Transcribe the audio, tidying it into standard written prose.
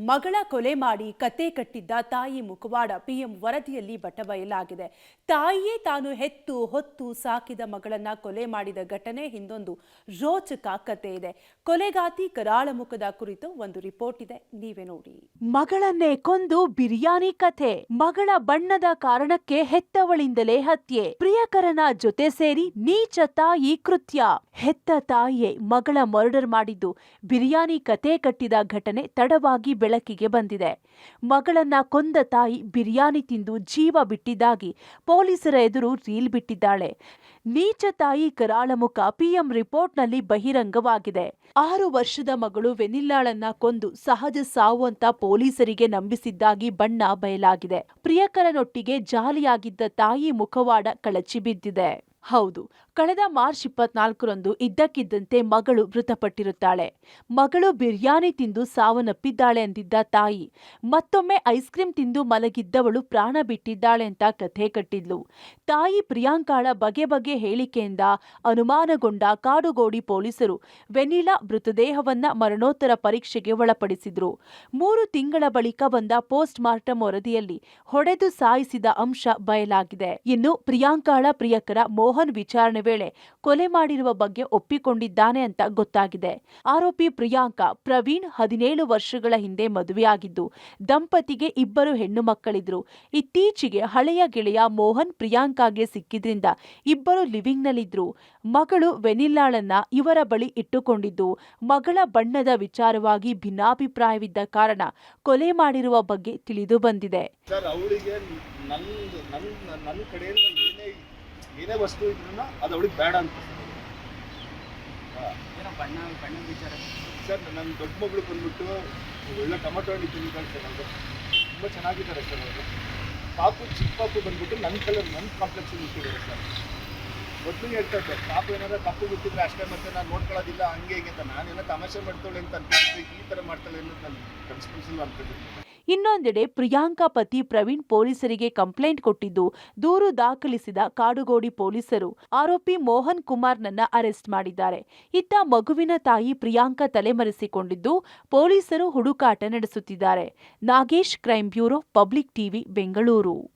ಮಗಳ ಕೊಲೆ ಮಾಡಿ ಕತೆ ಕಟ್ಟಿದ್ದ ತಾಯಿ ಮುಖವಾಡ ಪಿಎಂ ವರದಿಯಲ್ಲಿ ಬಟಬಯಲಾಗಿದೆ. ತಾಯಿಯೇ ತಾನು ಹೆತ್ತು ಹೊತ್ತು ಸಾಕಿದ ಮಗಳನ್ನ ಕೊಲೆ ಮಾಡಿದ ಘಟನೆ ಹಿಂದೊಂದು ರೋಚಕ ಕತೆ ಇದೆ. ಕೊಲೆಗಾತಿ ಕರಾಳ ಮುಖದ ಕುರಿತು ಒಂದು ರಿಪೋರ್ಟ್ ಇದೆ, ನೀವೇ ನೋಡಿ. ಮಗಳನ್ನೇ ಕೊಂದು ಬಿರಿಯಾನಿ ಕಥೆ. ಮಗಳ ಬಣ್ಣದ ಕಾರಣಕ್ಕೆ ಹೆತ್ತವಳಿಂದಲೇ ಹತ್ಯೆ. ಪ್ರಿಯಕರನ ಜೊತೆ ಸೇರಿ ನೀಚ ತಾಯಿ ಕೃತ್ಯ. ಹೆತ್ತ ತಾಯಿಯೇ ಮಗಳ ಮರ್ಡರ್ ಮಾಡಿದ್ದು ಬಿರಿಯಾನಿ ಕತೆ ಕಟ್ಟಿದ ಘಟನೆ ತಡವಾಗಿ ಬೆಳಕಿಗೆ ಬಂದಿದೆ. ಮಗಳನ್ನ ಕೊಂದ ತಾಯಿ ಬಿರಿಯಾನಿ ತಿಂದು ಜೀವ ಬಿಟ್ಟಿದ್ದಾಗಿ ಪೊಲೀಸರ ಎದುರು ರೀಲ್ ಬಿಟ್ಟಿದ್ದಾಳೆ. ನೀಚ ತಾಯಿ ಕರಾಳ ಮುಖ ಪಿಎಂ ರಿಪೋರ್ಟ್ನಲ್ಲಿ ಬಹಿರಂಗವಾಗಿದೆ. 6 ವರ್ಷದ ಮಗಳು ವೆನಿಲ್ಲಾಳನ್ನ ಕೊಂದು ಸಹಜ ಸಾವು ಅಂತ ಪೊಲೀಸರಿಗೆ ನಂಬಿಸಿದ್ದಾಗಿ ಬಣ್ಣ ಬಯಲಾಗಿದೆ. ಪ್ರಿಯಕರನೊಟ್ಟಿಗೆ ಜಾಲಿಯಾಗಿದ್ದ ತಾಯಿ ಮುಖವಾಡ ಕಳಚಿ ಬಿದ್ದಿದೆ. ಹೌದು, ಕಳೆದ ಮಾರ್ಚ್ 24ರಂದು ಇದ್ದಕ್ಕಿದ್ದಂತೆ ಮಗಳು ಮೃತಪಟ್ಟಿರುತ್ತಾಳೆ. ಮಗಳು ಬಿರಿಯಾನಿ ತಿಂದು ಸಾವನ್ನಪ್ಪಿದ್ದಾಳೆ ಅಂದಿದ್ದ ತಾಯಿ ಮತ್ತೊಮ್ಮೆ ಐಸ್ ಕ್ರೀಂ ತಿಂದು ಮಲಗಿದ್ದವಳು ಪ್ರಾಣ ಬಿಟ್ಟಿದ್ದಾಳೆ ಅಂತ ಕಥೆ ಕಟ್ಟಿದ್ಲು. ತಾಯಿ ಪ್ರಿಯಾಂಕಾಳ ಬಗೆ ಬಗೆ ಹೇಳಿಕೆಯಿಂದ ಅನುಮಾನಗೊಂಡ ಕಾಡುಗೋಡಿ ಪೊಲೀಸರು ವೆನಿಲಾ ಮೃತದೇಹವನ್ನ ಮರಣೋತ್ತರ ಪರೀಕ್ಷೆಗೆ ಒಳಪಡಿಸಿದ್ರು. 3 ತಿಂಗಳ ಬಳಿಕ ಬಂದ ಪೋಸ್ಟ್ ಮಾರ್ಟಂ ವರದಿಯಲ್ಲಿ ಹೊಡೆದು ಸಾಯಿಸಿದ ಅಂಶ ಬಯಲಾಗಿದೆ. ಇನ್ನು ಪ್ರಿಯಾಂಕಾಳ ಪ್ರಿಯಕರ ಮೋಹನ್ ವಿಚಾರಣೆ ವೇಳೆ ಕೊಲೆ ಮಾಡಿರುವ ಬಗ್ಗೆ ಒಪ್ಪಿಕೊಂಡಿದ್ದಾನೆ ಅಂತ ಗೊತ್ತಾಗಿದೆ. ಆರೋಪಿ ಪ್ರಿಯಾಂಕಾ ಪ್ರವೀಣ್ 17 ವರ್ಷಗಳ ಹಿಂದೆ ಮದುವೆಯಾಗಿದ್ದು ದಂಪತಿಗೆ 2 ಹೆಣ್ಣು ಮಕ್ಕಳಿದ್ರು. ಇತ್ತೀಚೆಗೆ ಹಳೆಯ ಗೆಳೆಯ ಮೋಹನ್ ಪ್ರಿಯಾಂಕಾಗೆ ಸಿಕ್ಕಿದ್ರಿಂದ ಇಬ್ಬರು ಲಿವಿಂಗ್ ನಲ್ಲಿದ್ರು. ಮಗಳು ವೆನಿಲ್ಲಾಳನ್ನ ಇವರ ಬಳಿ ಇಟ್ಟುಕೊಂಡಿದ್ದು ಮಗಳ ಬಣ್ಣದ ವಿಚಾರವಾಗಿ ಭಿನ್ನಾಭಿಪ್ರಾಯವಿದ್ದ ಕಾರಣ ಕೊಲೆ ಮಾಡಿರುವ ಬಗ್ಗೆ ತಿಳಿದು ಬಂದಿದೆ. ಏನೇ ವಸ್ತು ಇದ್ರೂ ಅದು ಅವಳಿಗೆ ಬೇಡ ಅಂತ ಸರ್. ನನ್ನ ದೊಡ್ಡ ಮಗಳು ಬಂದ್ಬಿಟ್ಟು ಒಳ್ಳೆ ಟೊಮೊಟೊ ಹಣ್ಣು ತಿಂದಿದ್ದಾರೆ ಸರ್. ಅವರು ತುಂಬ ಚೆನ್ನಾಗಿದ್ದಾರೆ ಸರ್. ಅವರು ಪಾಪು ಚಿಕ್ಕ ಪಾಪು ಬಂದ್ಬಿಟ್ಟು ನನ್ನ ಕಲರ್ ನನ್ನ ಕಾಂಪ್ಲೆಕ್ಸ್ ಇಟ್ಟಿದ್ದಾರೆ ಸರ್. ಮೊದಲು ಹೇಳ್ತಾ ಇದ್ದೆ ಪಾಪು ಏನಾದ್ರು ತಪ್ಪು ಬಿಟ್ಟಿದ್ರೆ ಅಷ್ಟೇ, ಮತ್ತೆ ನಾನು ನೋಡ್ಕೊಳ್ಳೋದಿಲ್ಲ ಹಂಗೆ ಹಿಂಗೆ ಅಂತ. ನಾನೇನೋ ತಮಾಷೆ ಮಾಡ್ತಾಳೆ ಅಂತ ಅನ್ಕೊಂಡಿದ್ದೆ, ಈ ಥರ ಮಾಡ್ತಾಳೆ ಅನ್ನೋದು ನಾನು ಕನ್ಸ್ಪಿರಸಿಲ್ಲ ಅನ್ಕೊಂಡಿದ್ದೆ. ಇನ್ನೊಂದೆಡೆ ಪ್ರಿಯಾಂಕಾ ಪತಿ ಪ್ರವೀಣ್ ಪೊಲೀಸರಿಗೆ ಕಂಪ್ಲೇಂಟ್ ಕೊಟ್ಟಿದ್ದು ದೂರು ದಾಖಲಿಸಿದ ಕಾಡುಗೋಡಿ ಪೊಲೀಸರು ಆರೋಪಿ ಮೋಹನ್ ಕುಮಾರ್ನನ್ನ ಅರೆಸ್ಟ್ ಮಾಡಿದ್ದಾರೆ. ಇತ್ತ ಮಗುವಿನ ತಾಯಿ ಪ್ರಿಯಾಂಕಾ ತಲೆಮರೆಸಿಕೊಂಡಿದ್ದು ಪೊಲೀಸರು ಹುಡುಕಾಟ ನಡೆಸುತ್ತಿದ್ದಾರೆ. Nagesh, crime bureau, public TV, Bengaluru.